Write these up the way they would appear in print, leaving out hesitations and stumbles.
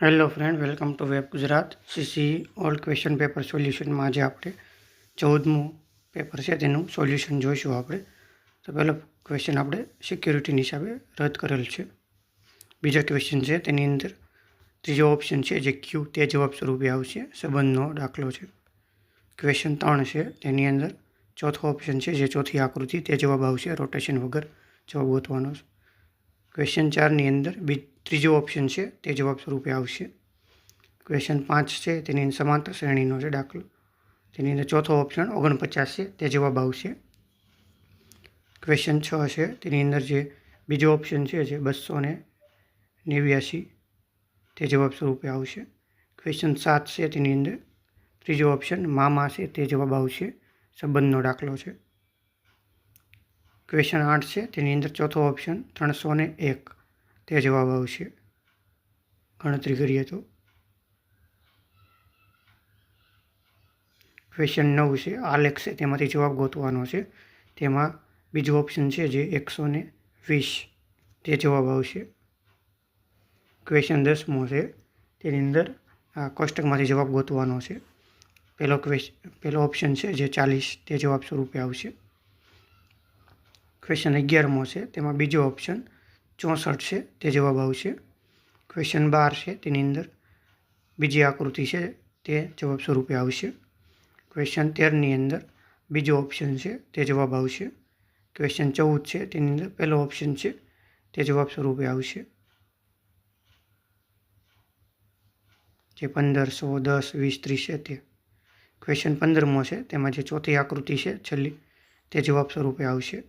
Hello friend, welcome to web Gujarat. CC old question paper સોલ્યુશનમાં આજે આપણે 14મું પેપર છે તેનું સોલ્યુશન જોઈશું આપણે. તો પહેલો ક્વેશ્ચન આપણે સિક્યુરિટીની હિસાબે રદ કરેલ છે. બીજો ક્વેશ્ચન છે તેની અંદર ત્રીજો ઓપ્શન છે જે ક્યુ તે જવાબ સ્વરૂપે આવશે, સંબંધનો દાખલો છે. ક્વેશ્ચન 3 છે તેની અંદર ચોથો ઓપ્શન છે જે ચોથી આકૃતિ તે જવાબ આવશે, રોટેશન વગર જવાબ ગોતવાનો છે. ક્વેશ્ચન 4ની અંદર ત્રીજો ઓપ્શન છે તે જવાબ સ્વરૂપે આવશે. ક્વેશ્ચન 5 છે તેની અંદર સમાંતર શ્રેણીનો છે દાખલો, તેની અંદર ચોથો ઓપ્શન 49 છે તે જવાબ આવશે. ક્વેશ્ચન 6 છે તેની અંદર જે બીજો ઓપ્શન છે જે 289 તે જવાબ સ્વરૂપે આવશે. ક્વેશ્ચન 7 છે તેની અંદર ત્રીજો ઓપ્શન મામા છે તે જવાબ આવશે, સંબંધનો દાખલો છે. ક્વેશ્ચન 8 છે તેની અંદર ચોથો ઓપ્શન 301 તે જવાબ આવશે ગણતરી કરીએ તો. ક્વેશ્ચન 9 છે આલેખ છે તેમાંથી જવાબ ગોતવાનો છે, તેમાં બીજો ઓપ્શન છે જે 120 તે જવાબ આવશે. ક્વેશ્ચન 10મો છે તેની અંદર આ કોષ્ટકમાંથી જવાબ ગોતવાનો છે. પહેલો ઓપ્શન છે જે 40 તે જવાબ સ્વરૂપે આવશે. ક્વેશ્ચન 11મો છે તેમાં બીજો ઓપ્શન 64 છે તે જવાબ આવશે. ક્વેશ્ચન 12 છે તેની અંદર બીજી આકૃતિ છે તે જવાબ સ્વરૂપે આવશે. ક્વેશ્ચન 13ની અંદર બીજો ઓપ્શન છે તે જવાબ આવશે. ક્વેશ્ચન 14 છે તેની અંદર પહેલો ઓપ્શન છે તે જવાબ સ્વરૂપે આવશે. જે 15, 100, 10, 20, 30 છે તે. ક્વેશ્ચન 15મો છે તેમાં જે ચોથી આકૃતિ છે છેલ્લી તે જવાબ સ્વરૂપે આવશે.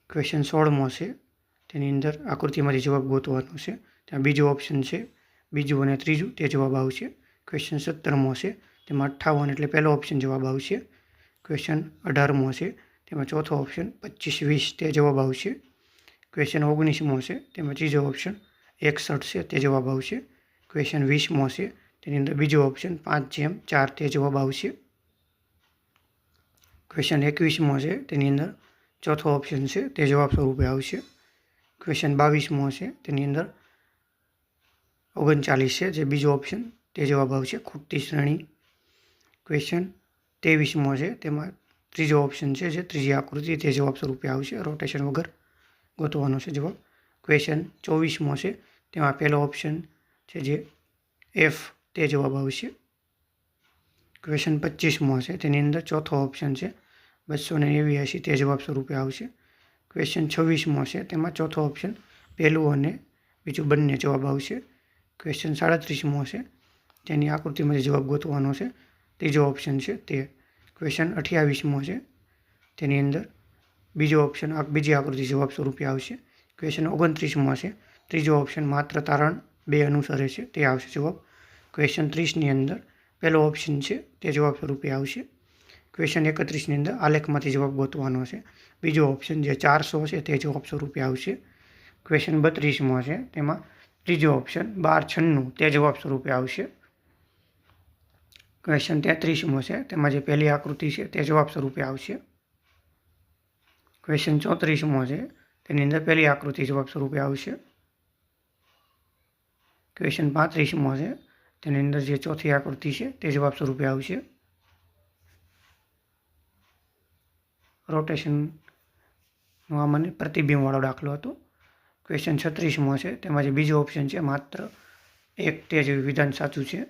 ક્વેશ્ચન 16મો છે તેની અંદર આકૃતિમાંથી જવાબ ગોતવાનો છે, ત્યાં બીજો ઓપ્શન છે બીજું અને ત્રીજું તે જવાબ આવશે. ક્વેશ્ચન 17મો છે તેમાં 58 એટલે પહેલો ઓપ્શન જવાબ આવશે. ક્વેશ્ચન 18મો છે તેમાં ચોથો ઓપ્શન 25, 20 તે જવાબ આવશે. ક્વેશ્ચન 19મો છે તેમાં ત્રીજો ઓપ્શન 61 છે તે જવાબ આવશે. ક્વેશ્ચન 20મો છે તેની અંદર બીજો ઓપ્શન 5/4 તે જવાબ આવશે. ક્વેશ્ચન 21મો છે તેની અંદર ચોથો ઓપ્શન છે તે જવાબ સ્વરૂપે આવશે. ક્વેશ્ચન 22મો છે તેની અંદર 39 છે જે બીજો ઓપ્શન તે જવાબ આવશે, ખૂટતી શ્રેણી. ક્વેશ્ચન 23મો છે તેમાં ત્રીજો ઓપ્શન છે જે ત્રીજી આકૃતિ તે જવાબ સ્વરૂપે આવશે, રોટેશન વગર ગોતવાનો છે જવાબ. ક્વેશ્ચન 24મો છે તેમાં પહેલો ઓપ્શન છે જે F તે જવાબ આવશે. ક્વેશ્ચન 25મો છે તેની અંદર ચોથો ઓપ્શન છે 289 તે જવાબ સ્વરૂપે આવશે. ક્વેશ્ચન 26મો છે તેમાં ચોથો ઓપ્શન પહેલું અને બીજું બંને જવાબ આવશે. ક્વેશ્ચન 37મો છે તેની આકૃતિમાંથી જવાબ ગોતવાનો છે, ત્રીજો ઓપ્શન છે તે. ક્વેશ્ચન 28મો છે તેની અંદર બીજો ઓપ્શન બીજી આકૃતિ જવાબ સ્વરૂપે આવશે. ક્વેશ્ચન 29મો છે ત્રીજો ઓપ્શન માત્ર તારણ 2 અનુસરે છે તે આવશે જવાબ. ક્વેશ્ચન 30ની અંદર પહેલો ઓપ્શન છે તે જવાબ સ્વરૂપે આવશે. ક્વેશ્ચન 31ની અંદર આલેખમાંથી જવાબ ગોતવાનો છે, બીજો ઓપ્શન જે 400 છે તે જવાબ સ્વરૂપે આવશે. ક્વેશ્ચન 32મો છે તેમાં ત્રીજો ઓપ્શન 1296 તે જવાબ સ્વરૂપે આવશે. ક્વેશ્ચન 33મો છે તેમાં જે પહેલી આકૃતિ છે તે જવાબ સ્વરૂપે આવશે. ક્વેશ્ચન 34મો છે તેની અંદર પહેલી આકૃતિ જવાબ સ્વરૂપે આવશે. ક્વેશ્ચન 35મો છે તેની અંદર જે ચોથી આકૃતિ છે તે જવાબ સ્વરૂપે આવશે. રોટેશનનો આ મને પ્રતિબિંબવાળો દાખલો હતો. ક્વેશ્ચન 36મો છે તેમાં જે બીજો ઓપ્શન છે માત્ર 1 તે જ વિધાન સાચું છે.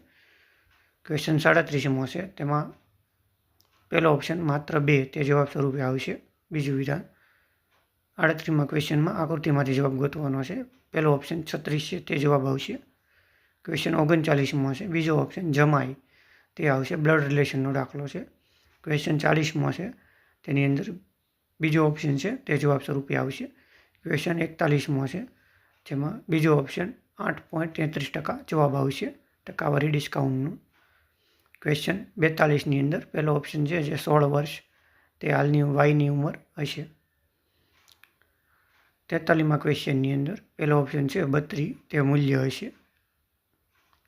ક્વેશ્ચન 37મો છે તેમાં પહેલો ઓપ્શન માત્ર 2 તે જવાબ સ્વરૂપે આવશે, બીજું વિધાન. 38મા ક્વેશ્ચનમાં આકૃતિમાંથી જવાબ ગોતવાનો છે, પહેલો ઓપ્શન 36 છે તે જવાબ આવશે. ક્વેશ્ચન 39મો છે બીજો ઓપ્શન જમાઈ તે આવશે, બ્લડ રિલેશનનો દાખલો છે. ક્વેશ્ચન 40મો છે તેની અંદર બીજો ઓપ્શન છે તે જવાબ સ્વરૂપે આવશે. ક્વેશ્ચન 41મો છે જેમાં બીજો ઓપ્શન 8.33% જવાબ આવશે, ટકાવારી ડિસ્કાઉન્ટનું. ક્વેશ્ચન 42ની અંદર પહેલો ઓપ્શન છે જે 16 વર્ષ તે હાલની વાયની ઉંમર હશે. 43મા ક્વેશ્ચનની અંદર પહેલો ઓપ્શન છે 32 તે મૂલ્ય હશે.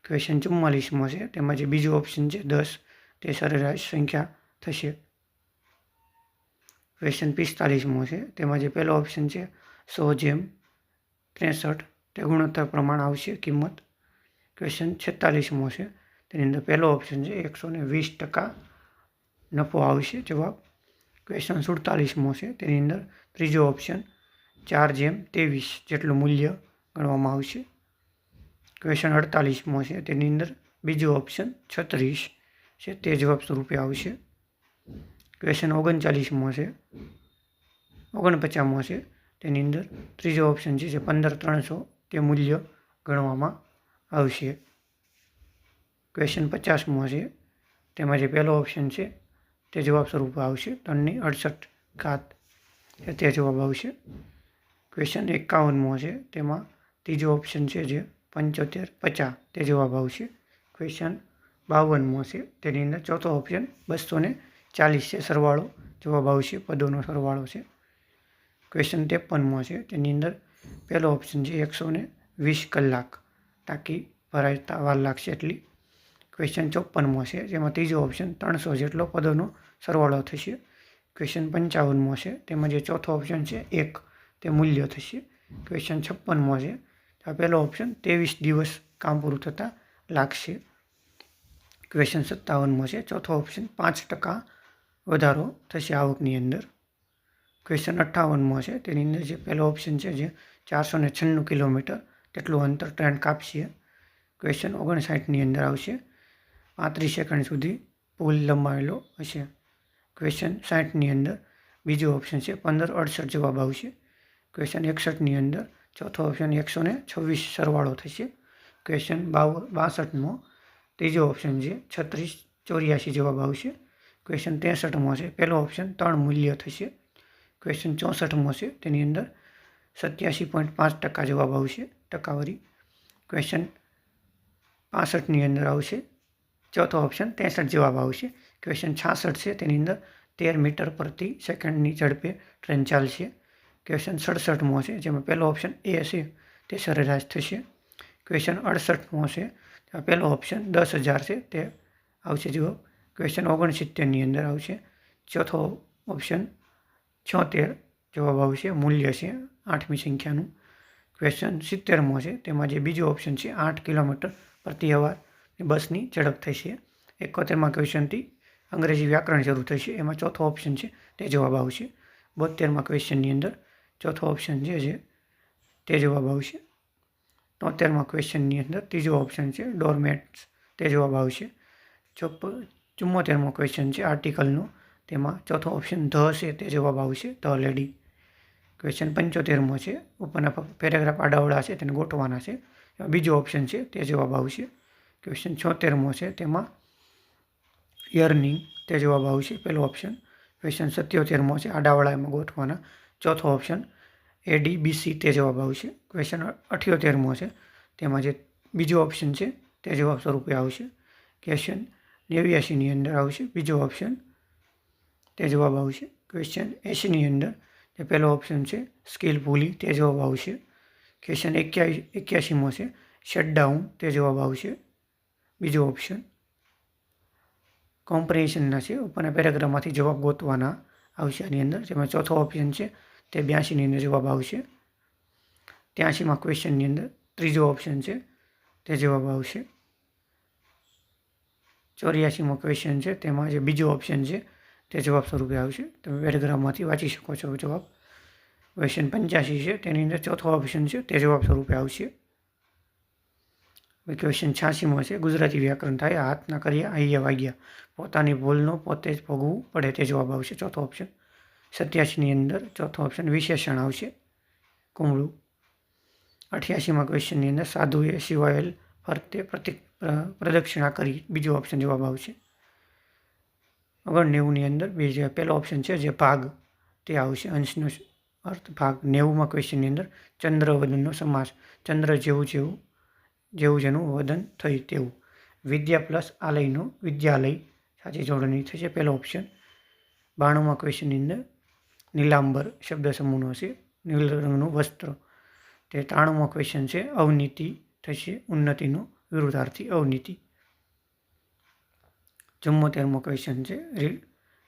ક્વેશ્ચન 44મો છે તેમાં જે બીજો ઓપ્શન છે 10 તે સરેરાશ સંખ્યા થશે. ક્વેશ્ચન 45મો છે તેમાં જે પહેલો ઓપ્શન છે 100/63 તે ગુણોત્તર પ્રમાણ આવશે કિંમત. ક્વેશ્ચન 46મો છે, તેની અંદર પહેલો ઓપ્શન છે 120% નફો આવશે જવાબ. ક્વેશ્ચન 47મો છે, તેની અંદર ત્રીજો ઓપ્શન 4/23 જેટલું મૂલ્ય ગણવામાં આવશે. ક્વેશ્ચન 48મો છે, તેની અંદર બીજો ઓપ્શન 36 છે તે જવાબ સ્વરૂપે આવશે. ક્વેશ્ચન 39મો છે, 49મો છે, તેની અંદર ત્રીજો ઓપ્શન છે જે 15,300 તે મૂલ્ય ગણવામાં આવશે. ક્વેશ્ચન 50મો છે, તેમાં જે પહેલો ઓપ્શન છે તે જવાબ સ્વરૂપે આવશે 3.68 તે જવાબ આવશે. ક્વેશ્ચન 51મો છે, તેમાં ત્રીજો ઓપ્શન છે જે 75.50 તે જવાબ આવશે. ક્વેશ્ચન 52મો છે, તેની અંદર ચોથો ઓપ્શન 240 છે સરવાળો જવાબ આવશે, પદોનો સરવાળો છે. ક્વેશ્ચન 53મો છે, તેની અંદર પહેલો ઓપ્શન છે 120 કલાક ટાંકી ભરાતા વાર લાગશે એટલી. ક્વેશ્ચન 54મો છે, જેમાં ત્રીજો ઓપ્શન 300 જેટલો પદોનો સરવાળો થશે. ક્વેશ્ચન 55મો છે, તેમાં જે ચોથો ઓપ્શન છે 1 તે મૂલ્ય થશે. ક્વેશ્ચન 56મો છે, આ પહેલો ઓપ્શન 23 દિવસ કામ પૂરું થતાં લાગશે. ક્વેશ્ચન 57મો છે, ચોથો ઓપ્શન 5% વધારો થશે આવકની અંદર. ક્વેશ્ચન 58મો છે, તેની અંદર જે પહેલો ઓપ્શન છે જે 496 કિલોમીટર તેટલું અંતર ટ્રેન કાપશે. ક્વેશ્ચન 59ની અંદર આવશે 35 સેકન્ડ સુધી પુલ લંબાવેલો હશે. ક્વેશ્ચન 60ની અંદર બીજો ઓપ્શન છે 1568 જવાબ આવશે. ક્વેશ્ચન 61ની અંદર ચોથો ઓપ્શન 126 સરવાળો થશે. ક્વેશ્ચન 62મો ત્રીજો ઓપ્શન છે 3684 જવાબ આવશે. ક્વેશ્ચન 63મો છે, પહેલો ઓપ્શન 3 મૂલ્ય થશે. ક્વેશ્ચન 64મો છે, તેની અંદર 87.5% જવાબ આવશે ટકાવારી. ક્વેશ્ચન 65ની અંદર આવશે ચોથો ઓપ્શન 63 જવાબ આવશે. ક્વેશ્ચન 66 છે, તેની અંદર 13 મીટર પ્રતિ સેકન્ડની ઝડપે ટ્રેન ચાલશે. ક્વેશ્ચન 67મો છે, જેમાં પહેલો ઓપ્શન એ હશે તે સરેરાશ થશે. ક્વેશ્ચન 68મો છે, પહેલો ઓપ્શન 10,000 છે તે આવશે જવાબ. ક્વેશ્ચન 69ની અંદર આવશે ચોથો ઓપ્શન 76 જવાબ આવશે, મૂલ્ય છે 8મી સંખ્યાનું. ક્વેશ્ચન 70મો છે, તેમાં જે બીજો ઓપ્શન છે 8 કિલોમીટર પ્રતિ અવાર બસની ઝડપ થશે. 71મા ક્વેશ્ચનથી અંગ્રેજી વ્યાકરણ શરૂ થશે, એમાં ચોથો ઓપ્શન છે તે જવાબ આવશે. 72મા ક્વેશ્ચનની અંદર ચોથો ઓપ્શન છે જે તે જવાબ આવશે. 73મા ક્વેશ્ચનની અંદર ત્રીજો ઓપ્શન છે ડોરમેટ્સ તે જવાબ આવશે. 74મો ક્વેશ્ચન છે આર્ટિકલનો, તેમાં ચોથો ઓપ્શન ધ છે તે જવાબ આવશે, ધ લેડી. ક્વેશ્ચન 75મો છે, ઉપરના પેરેગ્રાફ આડાવડા છે તેને ગોઠવાના છે, બીજો ઓપ્શન છે તે જવાબ આવશે. ક્વેશ્ચન 76મો છે, તેમાં યર્નિંગ તે જવાબ આવશે, પહેલો ઓપ્શન. ક્વેશ્ચન 77મો છે, આડાવડા ગોઠવાના, ચોથો ઓપ્શન ADBC તે જવાબ આવશે. ક્વેશ્ચન 78મો છે, તેમાં જે બીજો ઓપ્શન છે તે જવાબ સ્વરૂપે આવશે. ક્વેશ્ચન 89ની અંદર આવશે બીજો ઓપ્શન તે જવાબ આવશે. ક્વેશ્ચન 80ની અંદર જે પહેલો ઓપ્શન છે સ્કિલફુલી તે જવાબ આવશે. ક્વેશ્ચન 81મો છે શટડાઉન તે જવાબ આવશે, બીજો ઓપ્શન. કોમ્પ્રિહેન્શનના છે, ઉપરના પેરેગ્રાફમાંથી જવાબ ગોતવાના આવશે આની અંદર, જેમાં ચોથો ઓપ્શન છે તે 82ની અંદર જવાબ આવશે. 83મા ક્વેશ્ચનની અંદર ત્રીજો ઓપ્શન છે તે જવાબ આવશે. 84મો ક્વેશ્ચન છે, તેમાં જે બીજો ઓપ્શન છે તે જવાબ સ્વરૂપે આવશે, તમે પેરેગ્રાફમાંથી વાંચી શકો છો જવાબ. ક્વેશ્ચન 85 છે, તેની અંદર ચોથો ઓપ્શન છે તે જવાબ સ્વરૂપે આવશે. ક્વેશ્ચન 86મો છે ગુજરાતી વ્યાકરણ થાય હાથના કર્યા અહીંયા વાગ્યા, પોતાની ભૂલનો પોતે જ ભોગવવું પડે તે જવાબ આવશે, ચોથો ઓપ્શન. 87ની અંદર ચોથો ઓપ્શન વિશેષણ આવશે, કુમળું. 88મા ક્વેશ્ચનની અંદર સાધુએ સિવાયેલ ફરતે પ્રદક્ષિણા કરી, બીજો ઓપ્શન જવાબ આવશે. 89ની અંદર પહેલો ઓપ્શન છે જે ભાગ તે આવશે, અંશનો અર્થ ભાગ. 90મા ક્વેશ્ચનની અંદર ચંદ્ર વદનનો સમાસ, ચંદ્ર જેવું જેનું વદન થયું તેવું. વિદ્યા પ્લસ આલયનો વિદ્યાલય સાચી જોડણી થશે, પહેલો ઓપ્શન. 92મા ક્વેશ્ચનની અંદર નીલાંબર શબ્દ સમૂહનો છે, નીલ રંગનું વસ્ત્ર. તે 93મો ક્વેશ્ચન છે અવનીતિ થશે, ઉન્નતિનો વિરુદ્ધાર્થી અવનીતિ. 74મો ક્વેશ્ચન છે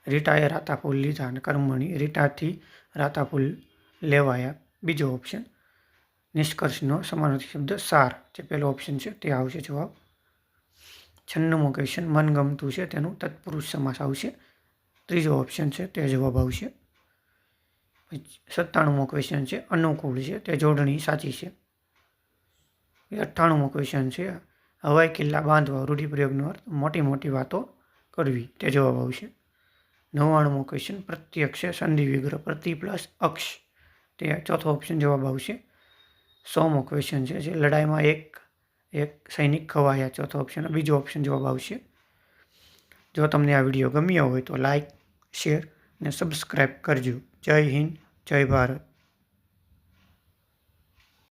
રીટાએ રાતાફૂલ લીધા અને કર્મણી રીટાથી રાતાફૂલ લેવાયા, બીજો ઓપ્શન. નિષ્કર્ષનો સમાનાર્થી શબ્દ સાર, જે પહેલો ઓપ્શન છે તે આવશે જવાબ. 96મો ક્વેશ્ચન, મનગમતું છે તેનું તત્પુરુષ સમાસ આવશે. ત્રીજો ઓપ્શન છે તે જવાબ આવશે. 97મો ક્વેશ્ચન છે, અનુકૂળ છે તે જોડણી સાચી છે. 98મો ક્વેશ્ચન છે, હવાઈ કિલ્લા બાંધવા રૂઢિપ્રયોગનો અર્થ મોટી મોટી વાતો કરવી, તે જવાબ આવશે. 99મો ક્વેશ્ચન, પ્રત્યક્ષ છે સંધિ વિગ્રહ પ્રતિ પ્લસ અક્ષ, તે ચોથો ઓપ્શન જવાબ આવશે. 100મો ક્વેશ્ચન છે, જે લડાઈમાં એક સૈનિક ખવાયા, ચોથો ઓપ્શન બીજો ઓપ્શન જવાબ આવશે. જો તમને આ વિડીયો ગમ્યો હોય તો લાઈક, શેર અને સબસ્ક્રાઈબ કરજો. જય હિન્દ, જય ભારત.